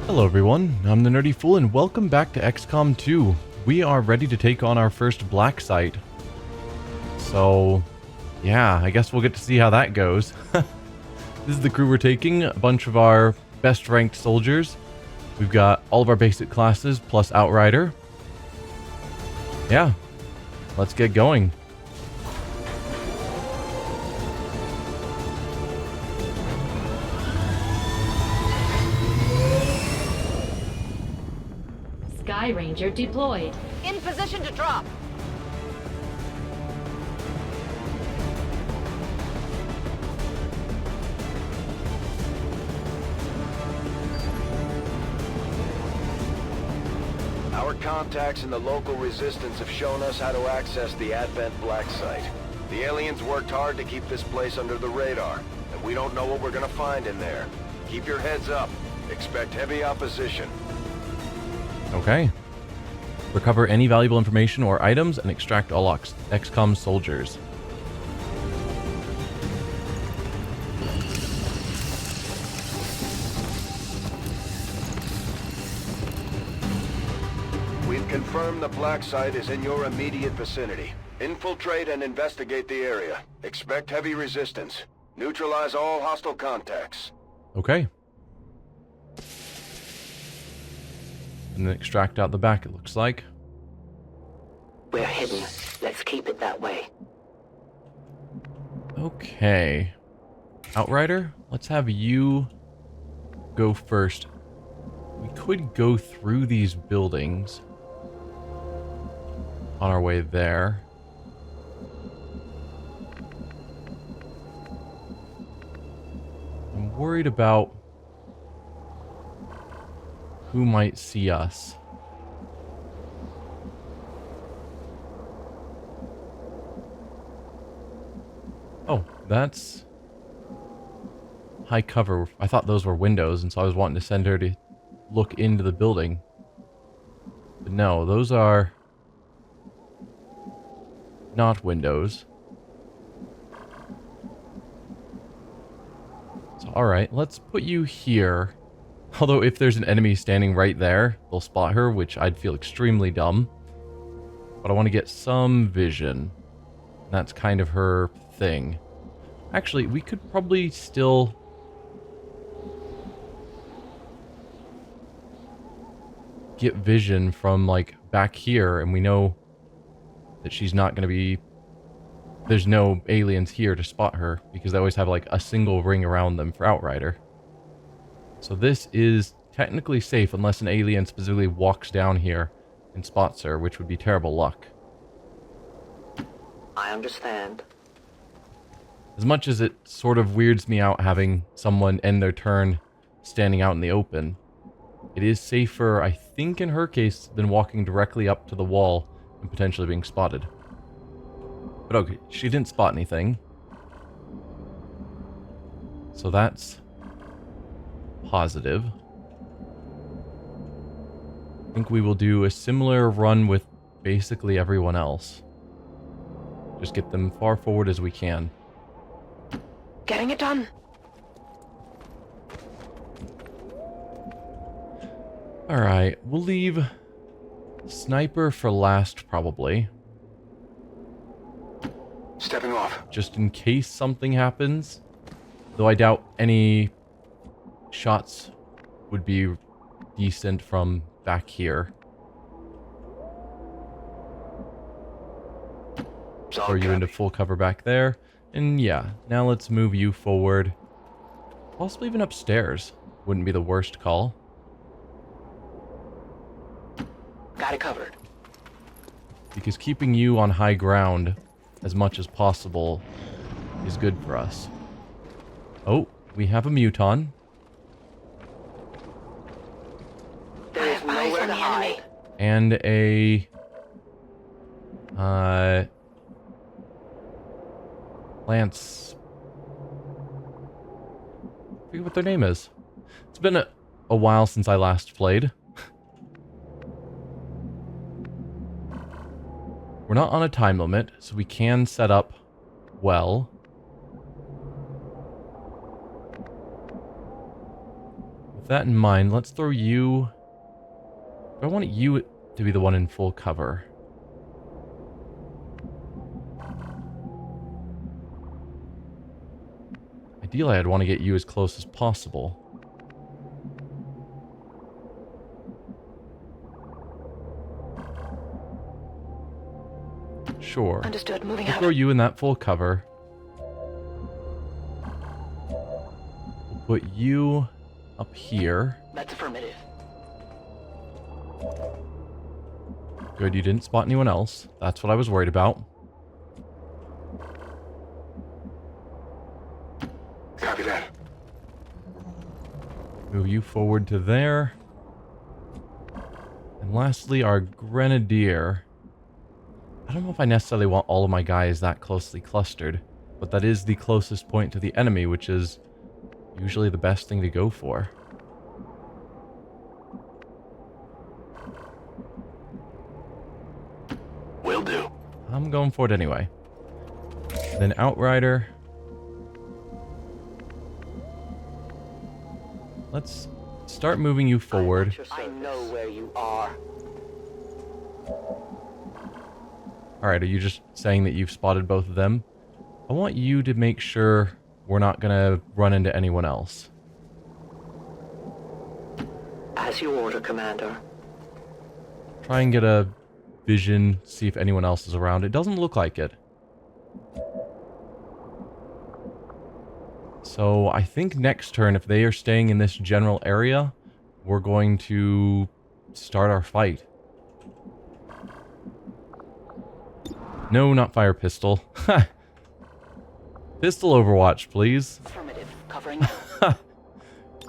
Hello everyone, I'm the Nerdy Fool and welcome back to XCOM 2. We are ready to take on our first Blacksite. So, yeah, I guess we'll get to see how that goes. This is the crew we're taking, a bunch of our best ranked soldiers. We've got all of our basic classes plus Outrider. Yeah, let's get going. Sky Ranger deployed. In position to drop. Our contacts in the local resistance have shown us how to access the Advent Blacksite. The aliens worked hard to keep this place under the radar, and we don't know what we're gonna find in there. Keep your heads up. Expect heavy opposition. Okay. Recover any valuable information or items and extract all XCOM soldiers. We've confirmed the Blacksite is in your immediate vicinity. Infiltrate and investigate the area. Expect heavy resistance. Neutralize all hostile contacts. Okay. And then extract out the back, it looks like. We're hidden. Let's keep it that way. Okay. Outrider, let's have you go first. We could go through these buildings on our way there. I'm worried about who might see us. Oh, that's high cover. I thought those were windows, and so I was wanting to send her to look into the building. But no, those are not windows. So, alright, let's put you here. Although if there's an enemy standing right there, they'll spot her, which I'd feel extremely dumb. But I want to get some vision. That's kind of her thing. Actually, we could probably still get vision from, like, back here, and we know that she's not going to be... There's no aliens here to spot her, because they always have, like, a single ring around them for Outrider. So this is technically safe unless an alien specifically walks down here and spots her, which would be terrible luck. I understand. As much as it sort of weirds me out having someone end their turn standing out in the open, it is safer, I think in her case, than walking directly up to the wall and potentially being spotted. But okay, she didn't spot anything. So that's positive. I think we will do a similar run with basically everyone else. Just get them far forward as we can. Getting it done. Alright, we'll leave Sniper for last, probably. Stepping off. Just in case something happens. Though I doubt any shots would be decent from back here. Throw you into full cover back there. And yeah, now let's move you forward. Possibly even upstairs. Wouldn't be the worst call. Got it covered. Because keeping you on high ground as much as possible is good for us. Oh, we have a muton. There is nowhere to hide. And a... Lance... I forget what their name is. It's been a while since I last played. We're not on a time limit, so we can set up well. that in mind, let's throw you... I want you to be the one in full cover. Ideally, I'd want to get you as close as possible. Sure. Understood. Moving We'll out. throw you in that full cover. We'll put you up here. That's affirmative. Good, you didn't spot anyone else. That's what I was worried about. Copy that. Move you forward to there. And lastly, our grenadier. I don't know if I necessarily want all of my guys that closely clustered, but that is the closest point to the enemy, which is usually the best thing to go for. Will do. I'm going for it anyway. Then Outrider. Let's start moving you forward. I know where you are. Alright, are you just saying that you've spotted both of them? I want you to make sure we're not going to run into anyone else. As you order, Commander. Try and get a vision, see if anyone else is around. It doesn't look like it. So I think next turn, if they are staying in this general area, we're going to start our fight. No, not fire pistol. Pistol Overwatch, please. Affirmative. Covering now. Can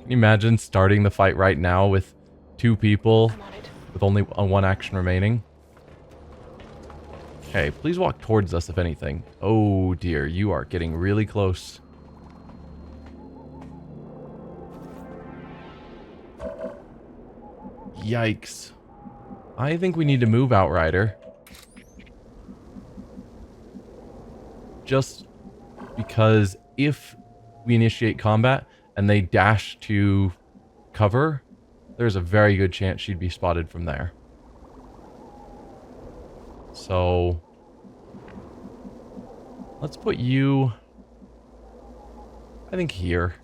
you imagine starting the fight right now with 2 people I'm on it. with only one action remaining? Okay, please walk towards us if anything. Oh dear, you are getting really close. Yikes. I think we need to move Outrider. Just because if we initiate combat and they dash to cover, there's a very good chance she'd be spotted from there. So let's put you, I think, here.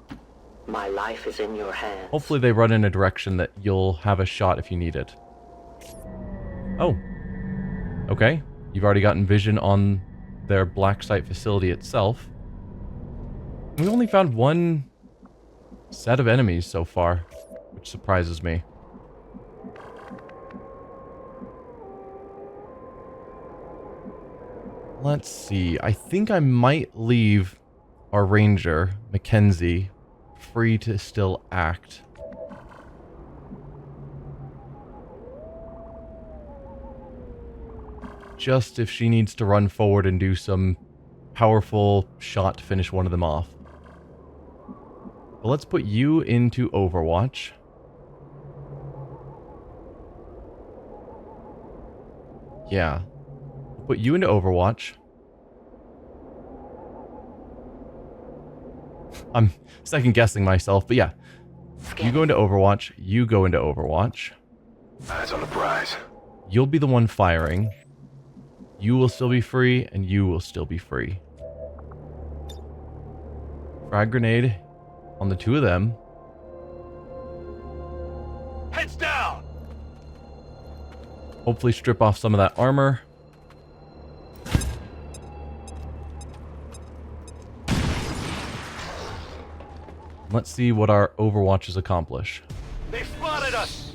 My life is in your hands. Hopefully they run in a direction that you'll have a shot if you need it. Oh. Okay. You've already gotten vision on their Blacksite facility itself. We only found one set of enemies so far, which surprises me. Let's see. I think I might leave our ranger, Mackenzie, free to still act. Just if she needs to run forward and do some powerful shot to finish one of them off. But let's put you into Overwatch. Yeah. We'll put you into Overwatch. I'm second guessing myself, but yeah. You go into Overwatch, you go into Overwatch. Eyes on the prize. You'll be the one firing. You will still be free, and you will still be free. Frag grenade on the 2 of them. Heads down! Hopefully strip off some of that armor. Let's see what our Overwatches accomplish. They spotted us!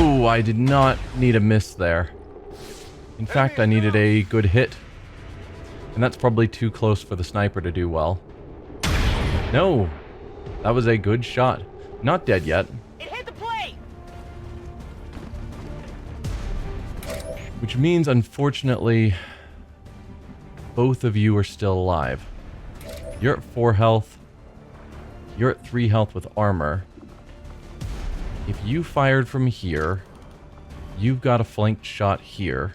Oh, I did not need a miss there. In fact, I needed a good hit. And that's probably too close for the sniper to do well. No! That was a good shot. Not dead yet. It hit the plate! Which means, unfortunately, both of you are still alive. You're at 4 health. You're at 3 health with armor. If you fired from here, You've got a flanked shot here.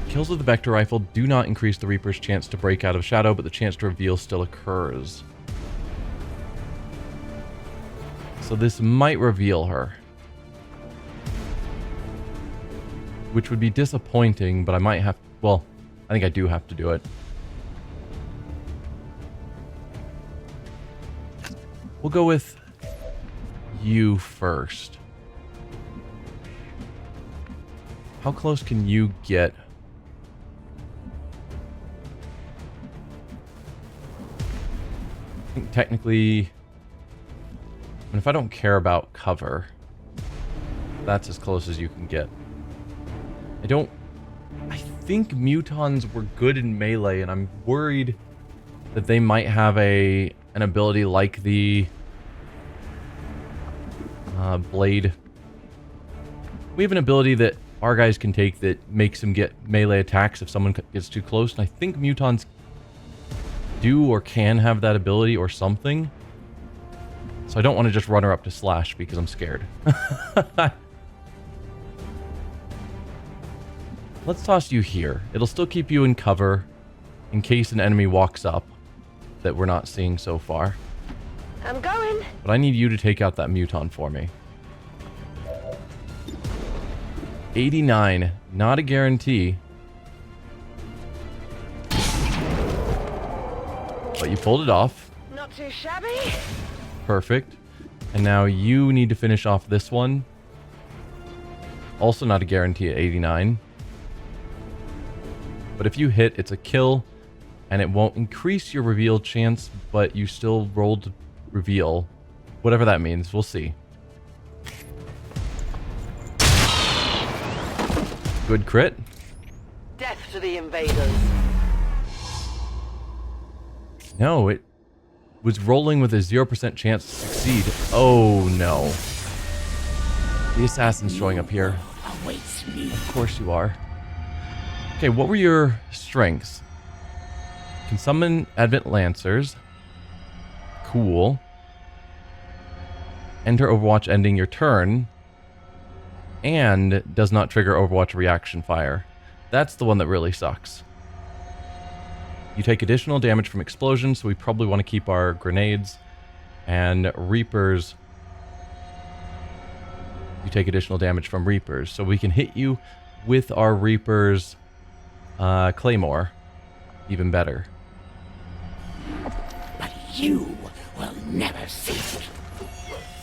Kills with the Vector Rifle do not increase the Reaper's chance to break out of shadow, but the chance to reveal still occurs. So this might reveal her. Which would be disappointing, but I might have... Well, I think I do have to do it. We'll go with you first. How close can you get? I think technically, I mean, if I don't care about cover, that's as close as you can get. I think mutons were good in melee, and I'm worried that they might have an ability like the blade. We have an ability that our guys can take that makes them get melee attacks if someone gets too close, and I think mutons do or can have that ability or something. So I don't want to just run her up to slash because I'm scared. Let's toss you here. It'll still keep you in cover in case an enemy walks up that we're not seeing so far. I'm going. But I need you to take out that muton for me. 89, not a guarantee. But you pulled it off. Not too shabby. Perfect. And now you need to finish off this one. Also not a guarantee at 89. But if you hit, it's a kill. And it won't increase your reveal chance, but you still rolled to reveal. Whatever that means, we'll see. Good crit. Death to the invaders. No, it was rolling with a 0% chance to succeed. Oh no. The assassin's showing up here. Awaits me. Of course you are. Okay, what were your strengths? Can summon Advent Lancers. Cool. Enter Overwatch ending your turn. And does not trigger Overwatch reaction fire. That's the one that really sucks. You take additional damage from explosions, so we probably want to keep our grenades. And Reapers. You take additional damage from Reapers. So we can hit you with our Reapers Claymore. Even better. But you will never see it.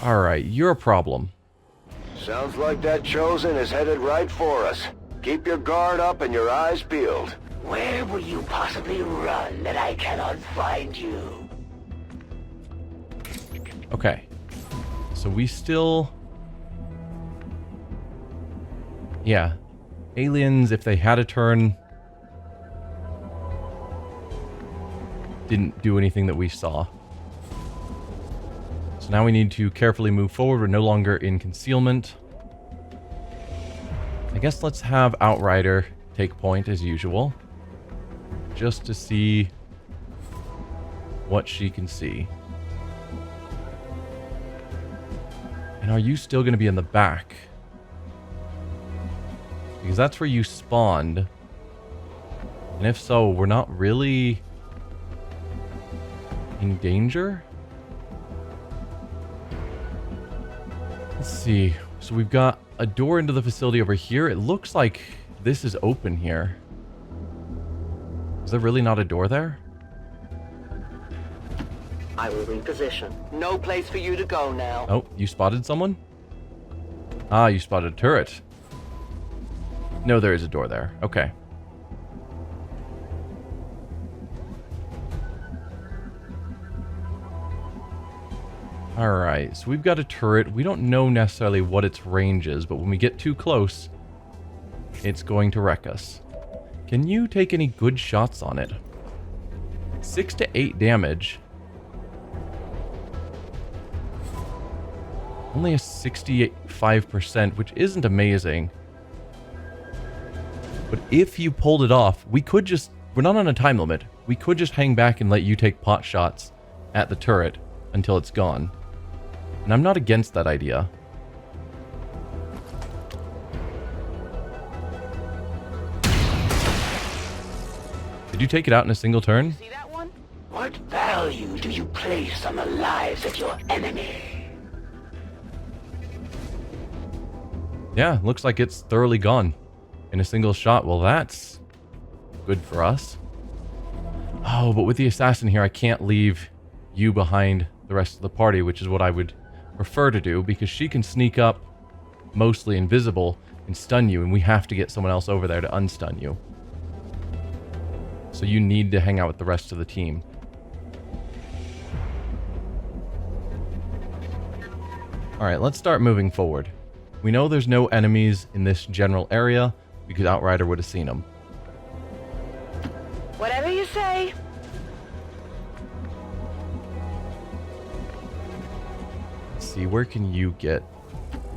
Alright, you're a problem. Sounds like that Chosen is headed right for us. Keep your guard up and your eyes peeled. Where will you possibly run that I cannot find you? Okay. So we still... Yeah. Aliens, if they had a turn... didn't do anything that we saw. So now we need to carefully move forward. We're no longer in concealment. I guess let's have Outrider take point as usual. Just to see what she can see. And are you still going to be in the back? Because that's where you spawned. And if so, we're not really in danger? Let's see. So we've got a door into the facility over here. It looks like this is open here. Is there really not a door there? I will reposition. No place for you to go now. Oh, you spotted someone? Ah, you spotted a turret. No, there is a door there. Okay. Alright, so we've got a turret. We don't know necessarily what its range is, but when we get too close, it's going to wreck us. Can you take any good shots on it? 6 to 8 damage. Only a 65%, which isn't amazing. But if you pulled it off, we could just... We're not on a time limit. We could just hang back and let you take pot shots at the turret. until it's gone. And I'm not against that idea. Did you take it out in a single turn? See that one? What value do you place on the lives of your enemy? Yeah, looks like it's thoroughly gone in a single shot. Well, that's good for us. Oh, but with the assassin here, I can't leave you behind the rest of the party, which is what I would prefer to do, because she can sneak up mostly invisible and stun you, and we have to get someone else over there to unstun you. So you need to hang out with the rest of the team. Alright, let's start moving forward. We know there's no enemies in this general area, because Outrider would have seen them. Whatever you say. Let's see, where can you get?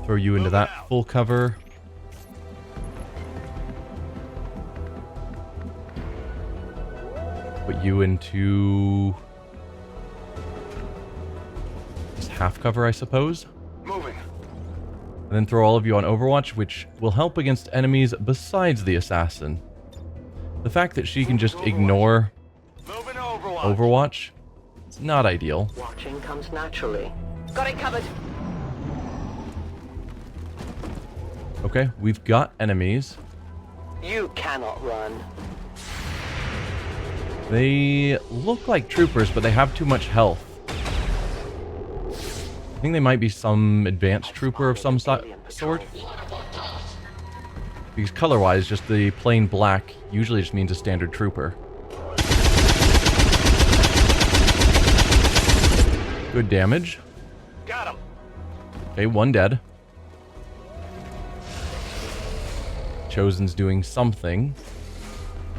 Throw you into that full cover. Put you into just half cover, I suppose. Moving. And then throw all of you on Overwatch, which will help against enemies besides the assassin. The fact that she can just ignore Moving to Overwatch. Overwatch, it's not ideal. Watching comes naturally. Got it covered. Okay, we've got enemies. You cannot run. They look like troopers, but they have too much health. I think they might be some advanced trooper of some sort. Because color-wise, just the plain black usually just means a standard trooper. Good damage. Got him. Okay, one dead. Chosen's doing something.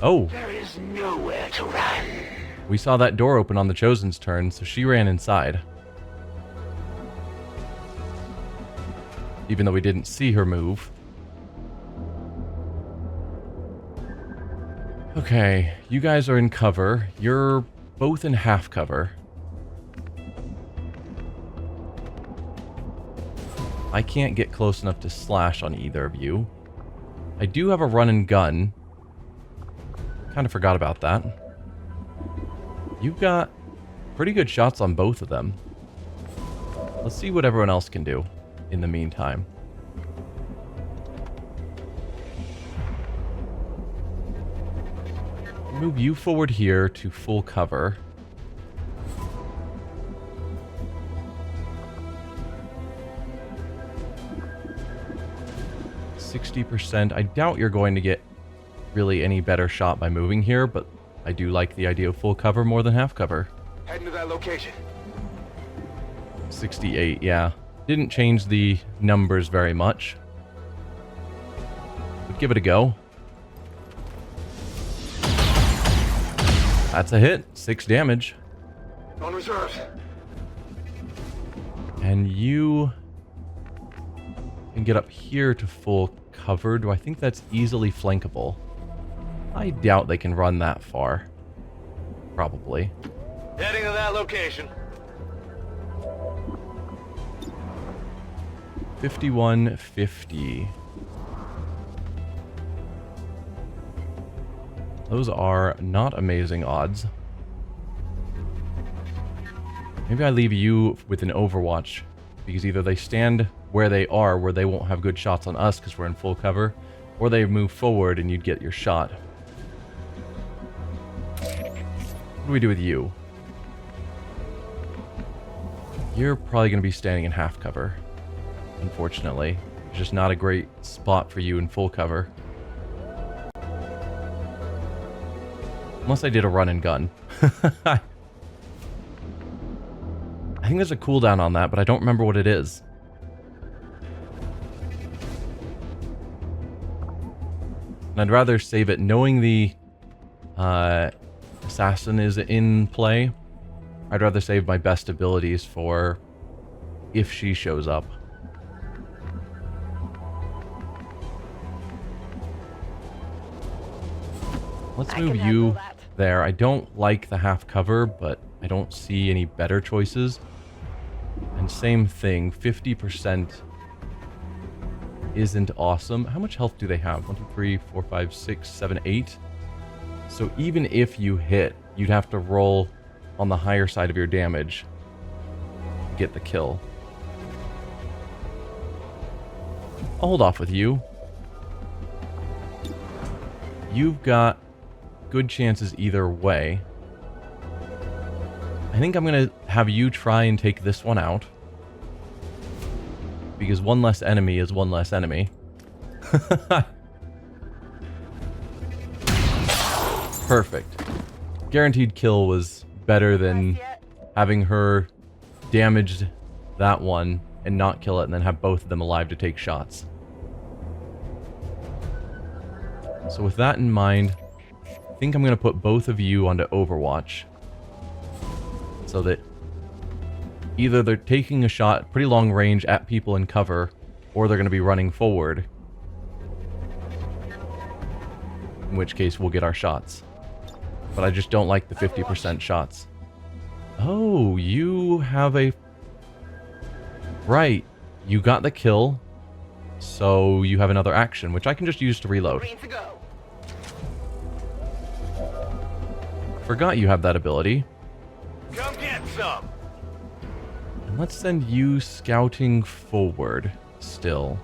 Oh, There is nowhere to run. we saw that door open on the Chosen's turn, so she ran inside. Even though we didn't see her move. Okay, you guys are in cover. You're both in half cover. I can't get close enough to slash on either of you. I do have a run and gun. Kind of forgot about that. You've got pretty good shots on both of them. Let's see what everyone else can do in the meantime. Move you forward here to full cover. %. I doubt you're going to get really any better shot by moving here, but I do like the idea of full cover more than half cover. Heading to that location. 68, yeah. Didn't change the numbers very much. But give it a go. That's a hit. 6 damage. On reserves. And you can get up here to full cover. Do I think that's easily flankable? I doubt they can run that far. Probably. Heading to that location. 5150. Those are not amazing odds. Maybe I leave you with an Overwatch, because either they stand where they are, where they won't have good shots on us because we're in full cover, or they move forward and you'd get your shot. What do we do with you? You're probably going to be standing in half cover, unfortunately. It's just not a great spot for you in full cover. Unless I did a run and gun. I think there's a cooldown on that, but I don't remember what it is. And I'd rather save it knowing the assassin is in play. I'd rather save my best abilities for if she shows up. Let's move you there. I don't like the half cover, but I don't see any better choices. And same thing, 50% isn't awesome. How much health do they have? 1, 2, 3, 4, 5, 6, 7, 8. So even if you hit, you'd have to roll on the higher side of your damage to get the kill. I'll hold off with you. You've got good chances either way. I think I'm going to have you try and take this one out. Because one less enemy is one less enemy. Perfect. Guaranteed kill was better than having her damage that one and not kill it and then have both of them alive to take shots. So with that in mind, I think I'm going to put both of you onto Overwatch. So that either they're taking a shot pretty long range at people in cover, or they're going to be running forward. In which case we'll get our shots. But I just don't like the 50% shots. Oh, you have a... Right. You got the kill. So you have another action, which I can just use to reload. Forgot you have that ability. Come get some. And let's send you scouting forward still.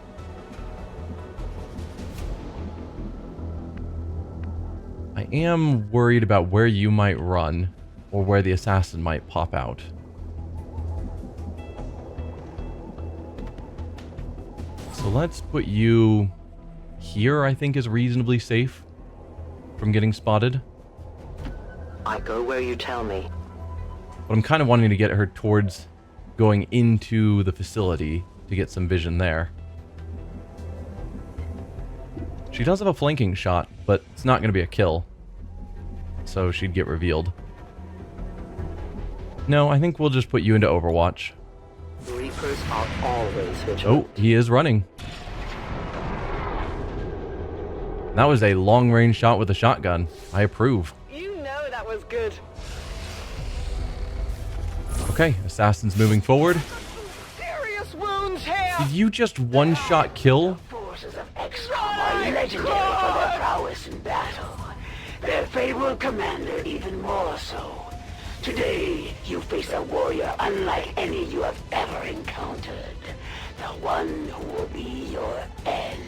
I am worried about where you might run or where the assassin might pop out. So let's put you here, I think is reasonably safe from getting spotted. I go where you tell me. But I'm kind of wanting to get her towards going into the facility to get some vision there. She does have a flanking shot, but it's not going to be a kill. So she'd get revealed. No, I think we'll just put you into Overwatch. Reapers are always vigilant. Oh, he is running. That was a long-range shot with a shotgun. I approve. You know that was good. Okay, assassin's moving forward. Serious wounds here. Did you just one-shot kill? Forces of XCOM are legendary for their prowess in battle. Their fabled commander even more so. Today, you face a warrior unlike any you have ever encountered. The one who will be your end.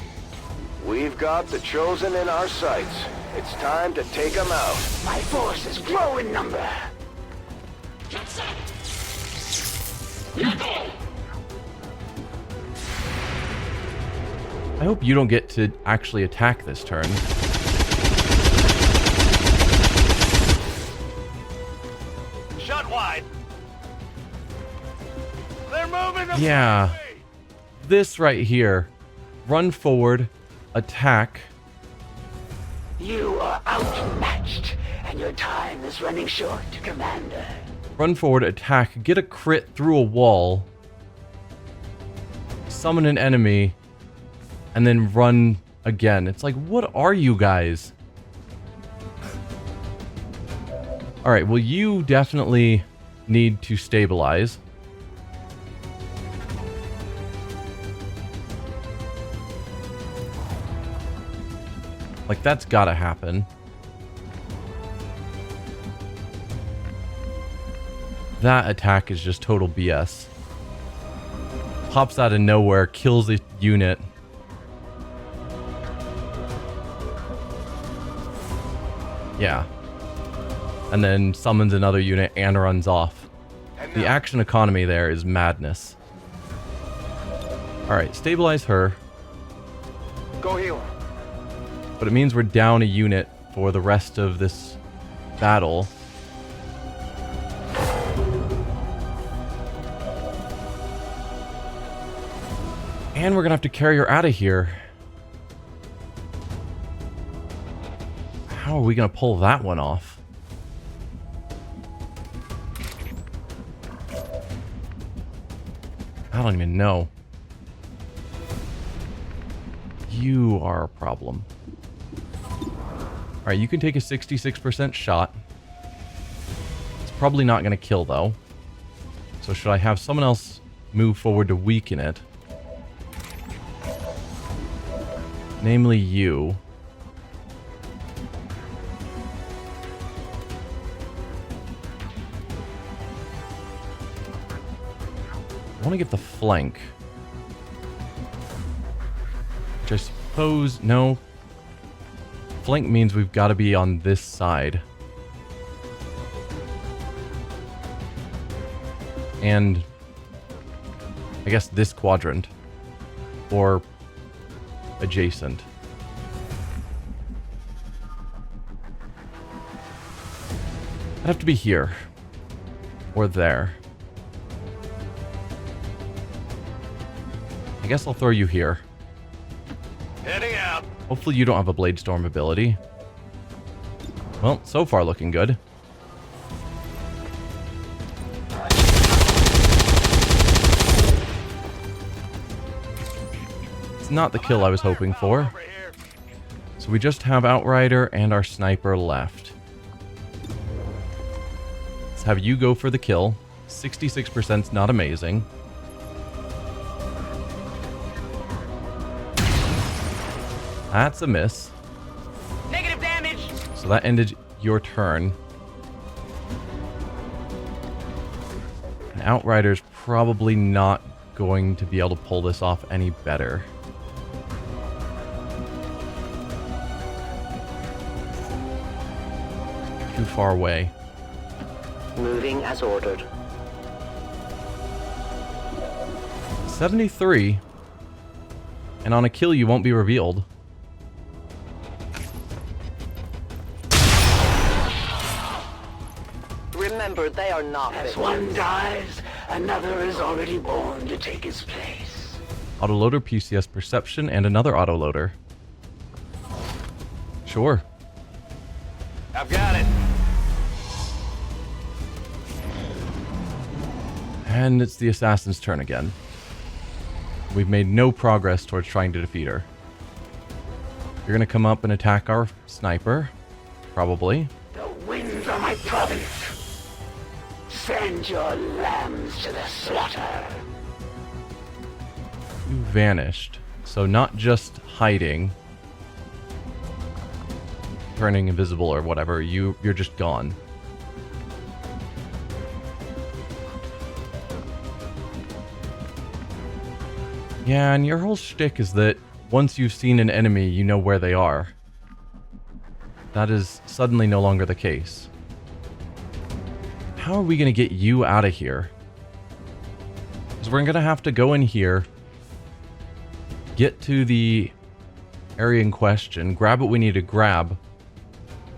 We've got the Chosen in our sights. It's time to take them out. My forces grow in number. I hope you don't get to actually attack this turn. Shut wide. They're moving. Yeah. This right here. Run forward. Attack. You are outmatched, and your time is running short, Commander. Run forward, attack, get a crit through a wall, summon an enemy, and then run again. It's like, what are you guys? Alright, well you definitely need to stabilize. Like, that's gotta happen. That attack is just total BS. Pops out of nowhere, kills the unit. Yeah. And then summons another unit and runs off. The action economy there is madness. Alright, stabilize her. Go heal. But it means we're down a unit for the rest of this battle. And we're gonna have to carry her out of here. How are we gonna pull that one off? I don't even know. You are a problem. Alright, you can take a 66% shot. It's probably not going to kill, though. So should I have someone else move forward to weaken it. Namely you. I want to get the flank. Which I suppose... No. Flank means we've got to be on this side. And... I guess this quadrant. Or... adjacent. I'd have to be here. Or there. I guess I'll throw you here. Heading out. Hopefully you don't have a Blade Storm ability. Well, so far looking good. It's not the kill I was hoping for. So we just have Outrider and our sniper left. Let's have you go for the kill. 66% is not amazing. That's a miss. Negative damage! So that ended your turn. And Outrider's probably not going to be able to pull this off any better. Too far away. Moving as ordered. 73. And on a kill you won't be revealed. Remember, they are not as one dies, another is already born to take his place. Autoloader, PCS Perception, and another autoloader. Sure. I've got it. And it's the assassin's turn again. We've made no progress towards trying to defeat her. You're gonna come up and attack our sniper. Probably. The winds are my province. Send your lambs to the slaughter. You vanished. So not just hiding, turning invisible or whatever, you're just gone. Yeah, and your whole shtick is that once you've seen an enemy, you know where they are. That is suddenly no longer the case. How are we going to get you out of here? Because we're going to have to go in here, get to the area in question, grab what we need to grab,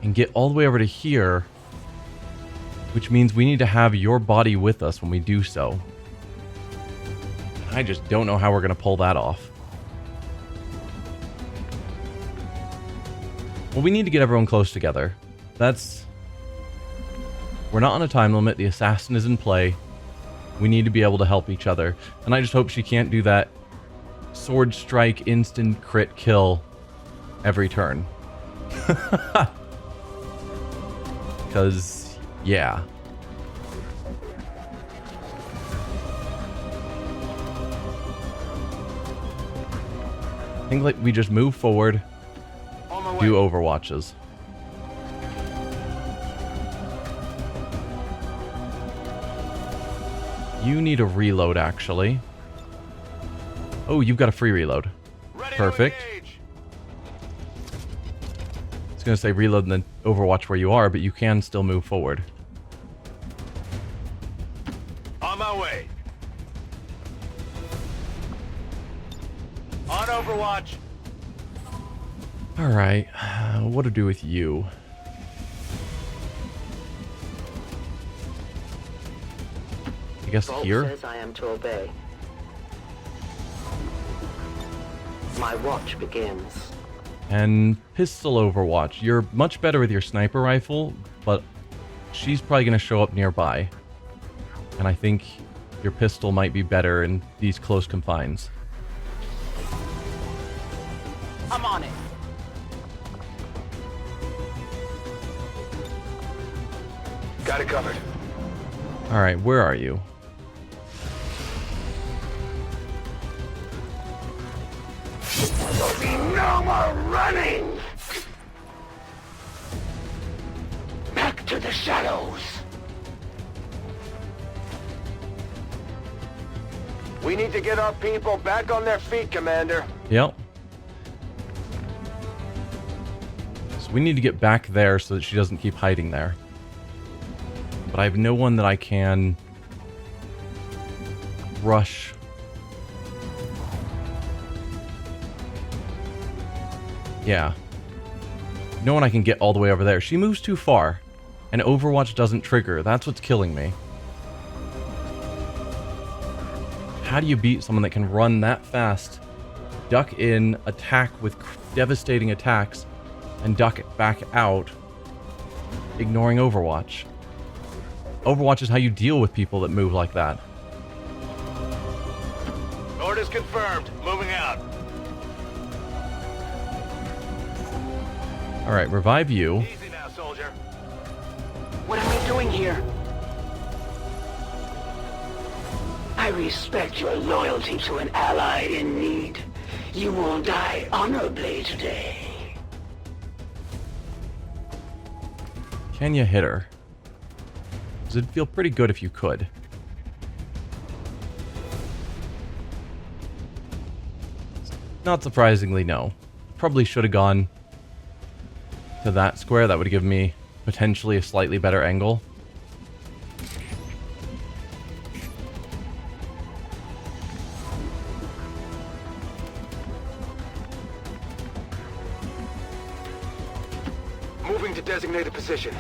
and get all the way over to here, which means we need to have your body with us when we do so. I just don't know how we're going to pull that off. Well, we need to get everyone close together. We're not on a time limit. The assassin is in play. We need to be able to help each other. And I just hope she can't do that sword strike instant crit kill every turn. Because, yeah. I think like we just move forward, do overwatches. You need a reload, actually. Oh, you've got a free reload. Perfect. I was going to say reload and then overwatch where you are, but you can still move forward. On my way. On Overwatch. Alright, what to do with you? I guess here? Says I am to obey. My watch begins. And pistol overwatch. You're much better with your sniper rifle, but she's probably going to show up nearby. And I think your pistol might be better in these close confines. I'm on it. Got it covered. Alright, where are you? There'll be no more running! Back to the shadows! We need to get our people back on their feet, Commander. Yep. So we need to get back there so that she doesn't keep hiding there. But I have no one that I can rush. Yeah. No one I can get all the way over there. She moves too far. And Overwatch doesn't trigger. That's what's killing me. How do you beat someone that can run that fast, duck in, attack with devastating attacks, and duck back out, ignoring Overwatch? Overwatch is how you deal with people that move like that. Orders confirmed. Moving out. Alright, revive you. Easy now, soldier. What am I doing here? I respect your loyalty to an ally in need. You will die honorably today. Can you hit her? Because it'd feel pretty good if you could. Not surprisingly, no. Probably should have gone to that square. That would have given me potentially a slightly better angle. Moving to designated position.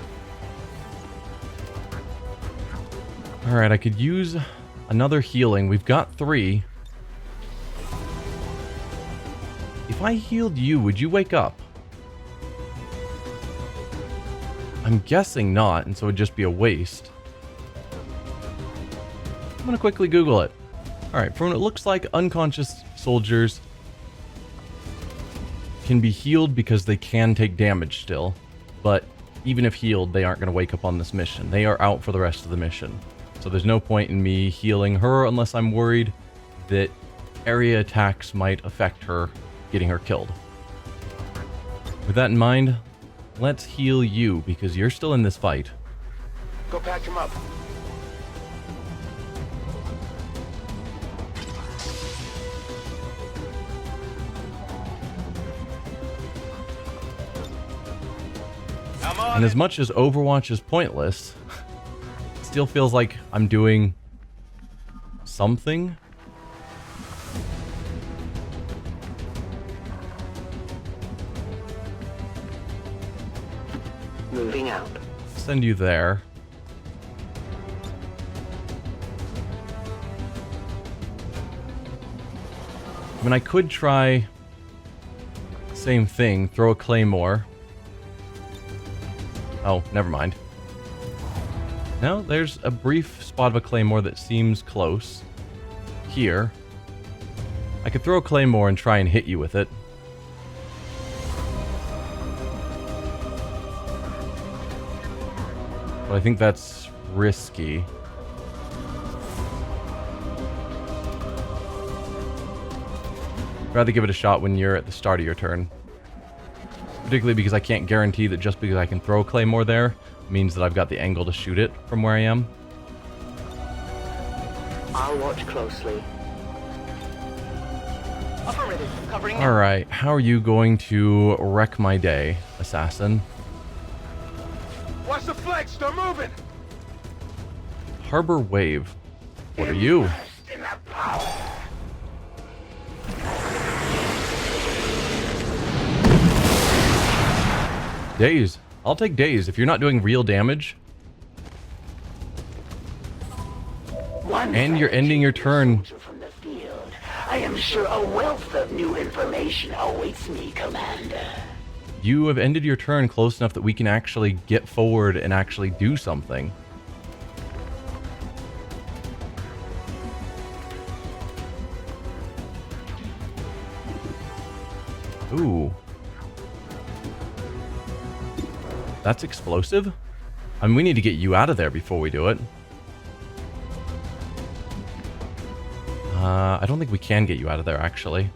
Alright, I could use another healing. We've got 3. If I healed you, would you wake up? I'm guessing not, and so it would just be a waste. I'm gonna quickly Google it. Alright, from what it looks like, unconscious soldiers can be healed because they can take damage still. But even if healed, they aren't going to wake up on this mission. They are out for the rest of the mission. So there's no point in me healing her unless I'm worried that area attacks might affect her, getting her killed. With that in mind, let's heal you because you're still in this fight. Go patch him up. And as much as Overwatch is pointless, it still feels like I'm doing something. Moving out. Send you there. I mean, I could try same thing, throw a claymore. Oh, never mind. No, there's a brief spot of a claymore that seems close. Here. I could throw a claymore and try and hit you with it. But I think that's risky. I'd rather give it a shot when you're at the start of your turn. Particularly because I can't guarantee that just because I can throw a claymore there means that I've got the angle to shoot it from where I am. I'll watch closely. Affirmative. Covering. Alright, how are you going to wreck my day, assassin? Watch the flanks, they're moving! Harbor Wave. What are you? In the power. Daze. I'll take daze. If you're not doing real damage, and you're ending your turn. From the field, I am sure a wealth of new information awaits me, Commander. You have ended your turn close enough that we can actually get forward and actually do something. Ooh. That's explosive? I mean, we need to get you out of there before we do it. I don't think we can get you out of there, actually.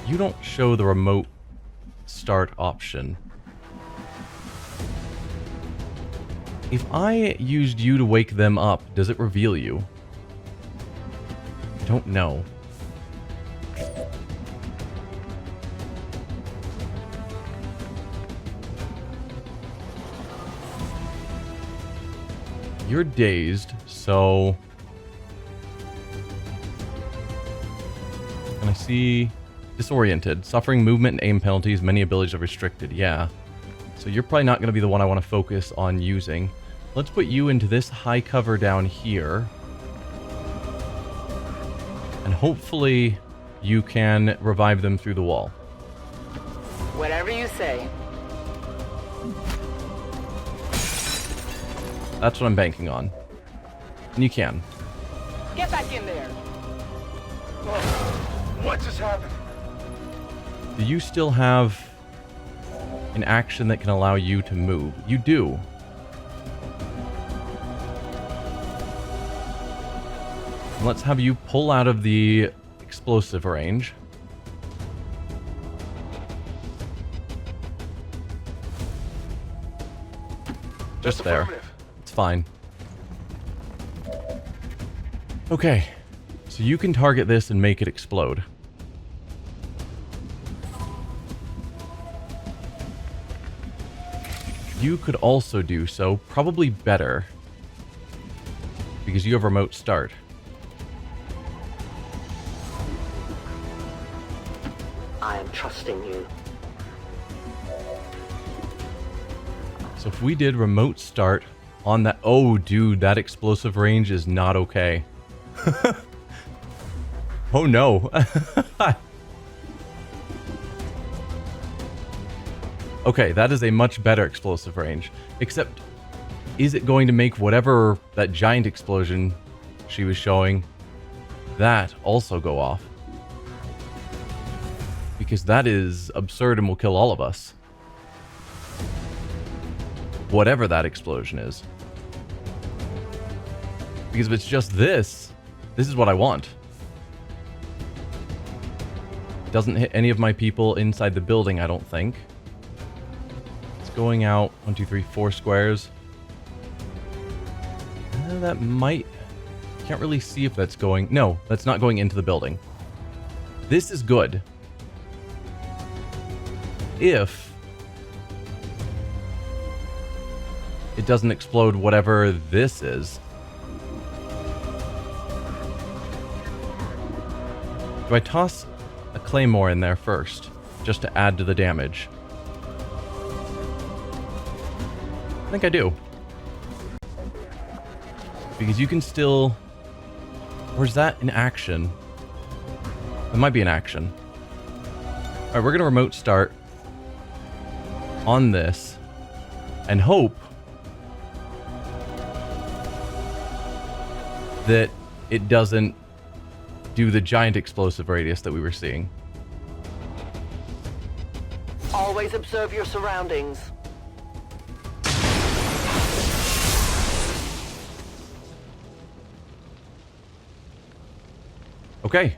You don't show the remote start option. If I used you to wake them up, does it reveal you? I don't know. You're dazed, so... And I see... disoriented. Suffering movement and aim penalties. Many abilities are restricted. Yeah. So you're probably not going to be the one I want to focus on using. Let's put you into this high cover down here. And hopefully you can revive them through the wall. Whatever you say. That's what I'm banking on. And you can. Get back in there. What just happened? Do you still have an action that can allow you to move? You do. Let's have you pull out of the explosive range. Just there. It's fine. Okay. So you can target this and make it explode. You could also do so, probably better, because you have remote start. I am trusting you. So if we did remote start on that... Oh, dude, that explosive range is not okay. Oh, no. Okay, that is a much better explosive range. Except, is it going to make whatever that giant explosion she was showing, that also go off? Because that is absurd and will kill all of us. Whatever that explosion is. Because if it's just this is what I want. Doesn't hit any of my people inside the building, I don't think. Going out 1, 2, 3, 4 squares. That might... Can't really see if that's going... No, that's not going into the building. This is good. If it doesn't explode whatever this is. Do I toss a claymore in there first, just to add to the damage? I think I do. Because you can still... Or is that an action? It might be an action. Alright, we're going to remote start on this and hope that it doesn't do the giant explosive radius that we were seeing. Always observe your surroundings. Okay.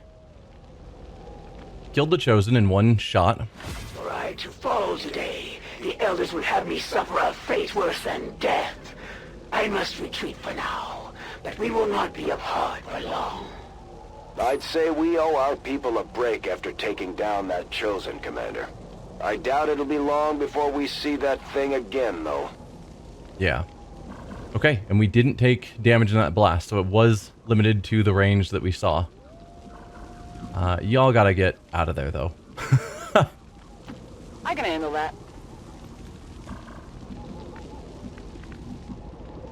Killed the Chosen in one shot. Were I to fall today, the elders would have me suffer a fate worse than death. I must retreat for now, but we will not be apart for long. I'd say we owe our people a break after taking down that Chosen, Commander. I doubt it'll be long before we see that thing again, though. Yeah. Okay, and we didn't take damage in that blast, so it was limited to the range that we saw. Y'all gotta get out of there, though. I can handle that.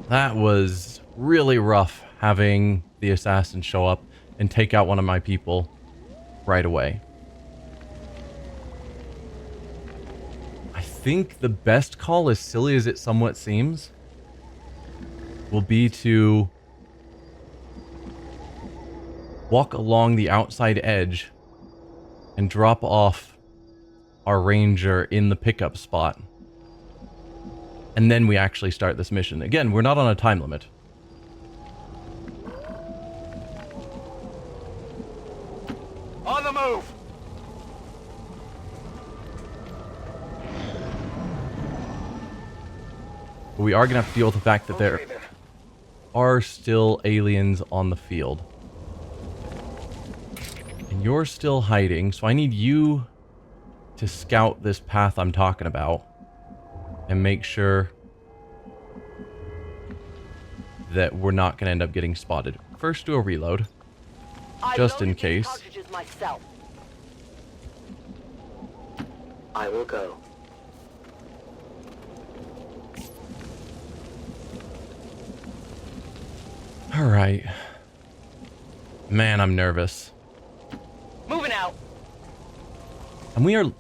That was really rough, having the assassin show up and take out one of my people right away. I think the best call, as silly as it somewhat seems, will be to walk along the outside edge and drop off our ranger in the pickup spot. And then we actually start this mission. Again, we're not on a time limit. On the move! But we are going to have to deal with the fact that there Okay, then. are still aliens on the field. And you're still hiding, so I need you to scout this path I'm talking about and make sure that we're not going to end up getting spotted. First, do a reload, just in case. Cartridges myself. I will go. All right. Man, I'm nervous. Moving out. And we are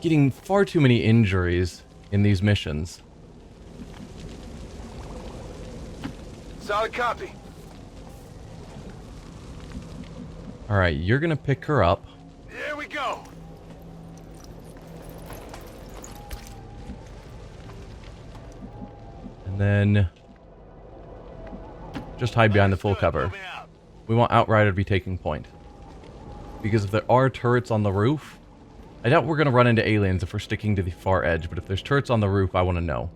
getting far too many injuries in these missions. Solid copy. All right, you're going to pick her up. Here we go. And then just hide behind the full cover. Moving out. We want Outrider to be taking point. Because if there are turrets on the roof, I doubt we're going to run into aliens if we're sticking to the far edge, but if there's turrets on the roof, I want to know.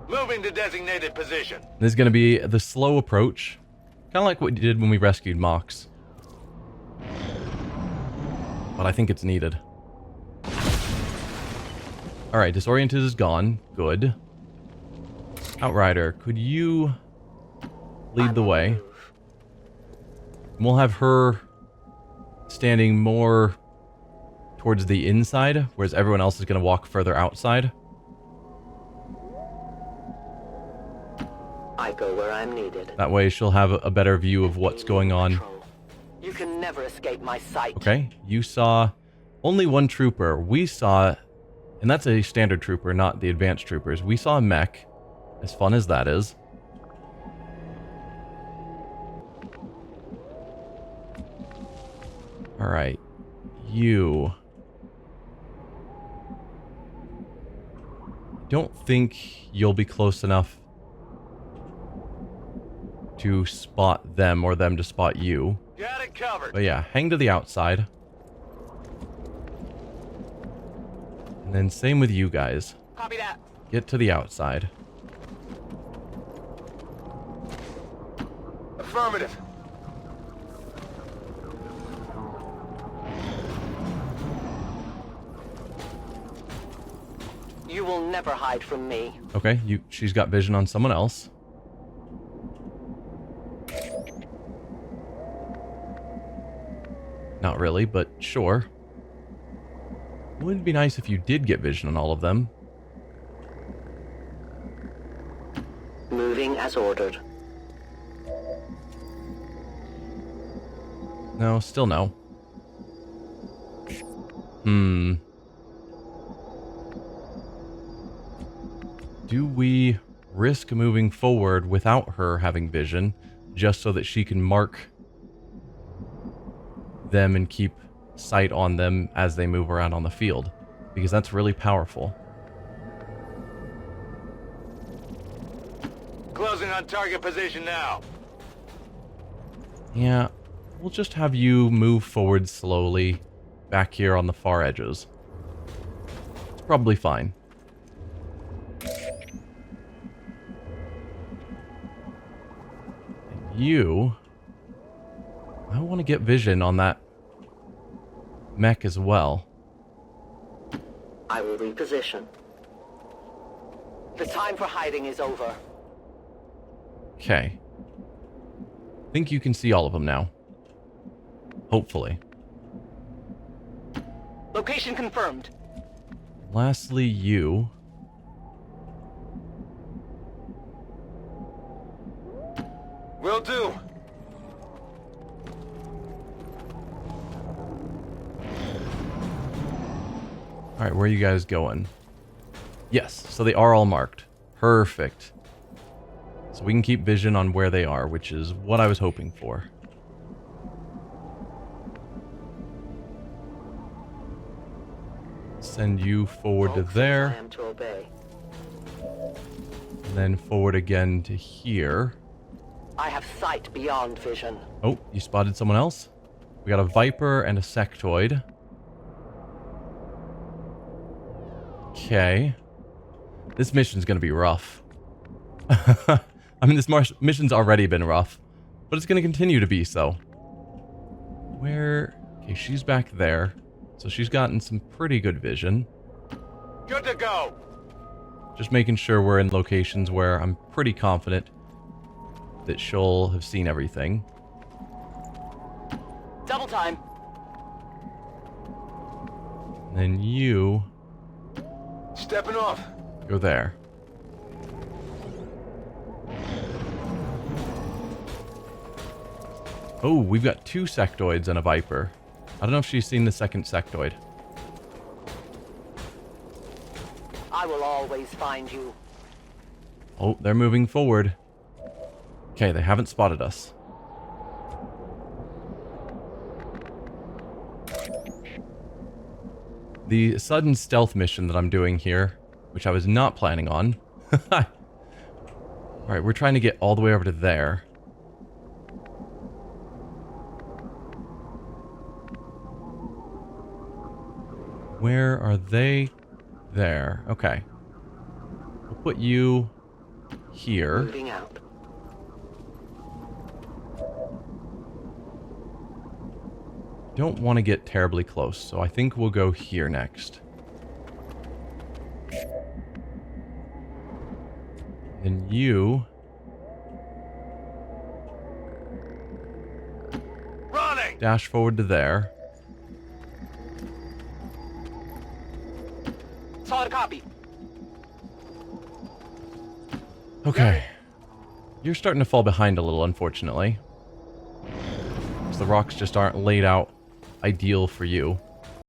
Moving to designated position. This is going to be the slow approach, kind of like what we did when we rescued Mox. But I think it's needed. Alright, Disoriented is gone. Good. Outrider, could you lead the way? And we'll have her standing more towards the inside, whereas everyone else is going to walk further outside. I go where I'm needed. That way she'll have a better view of what's going on. You can never escape my sight. Okay, you saw only one trooper. We saw, and that's a standard trooper, not the advanced troopers. We saw a mech, as fun as that is. Alright, you. Don't think you'll be close enough to spot them or them to spot you. Got it covered. But yeah, hang to the outside. And then same with you guys. Copy that. Get to the outside. Affirmative. You will never hide from me. Okay, she's got vision on someone else. Not really, but sure. It would be nice if you did get vision on all of them. Moving as ordered. No, still no. Do we risk moving forward without her having vision, just so that she can mark them and keep sight on them as they move around on the field? Because that's really powerful. Closing on target position now. Yeah, we'll just have you move forward slowly back here on the far edges. It's probably fine. And you... I want to get vision on that mech as well. I will reposition. The time for hiding is over. Okay. Think you can see all of them now. Hopefully. Location confirmed. Lastly, you. Will do. Alright, where are you guys going? Yes, so they are all marked. Perfect. So we can keep vision on where they are, which is what I was hoping for. Send you forward to there. I am to obey. And then forward again to here. I have sight beyond vision. Oh, you spotted someone else? We got a Viper and a Sectoid. Okay. This mission's gonna be rough. I mean, this mission's already been rough, but it's gonna continue to be so. Where... Okay, she's back there. So she's gotten some pretty good vision. Good to go. Just making sure we're in locations where I'm pretty confident that she'll have seen everything. Double time. And then you Stepping off. go there. Oh, we've got 2 sectoids and a viper. I don't know if she's seen the second sectoid. I will always find you. Oh, they're moving forward. Okay, they haven't spotted us. The sudden stealth mission that I'm doing here, which I was not planning on. Alright, we're trying to get all the way over to there. Where are they? There. Okay. We'll put you here. Moving out. Don't want to get terribly close, so I think we'll go here next. Then you... Running. dash forward to there. Solid copy. Okay. You're starting to fall behind a little, unfortunately. Because the rocks just aren't laid out ideal for you.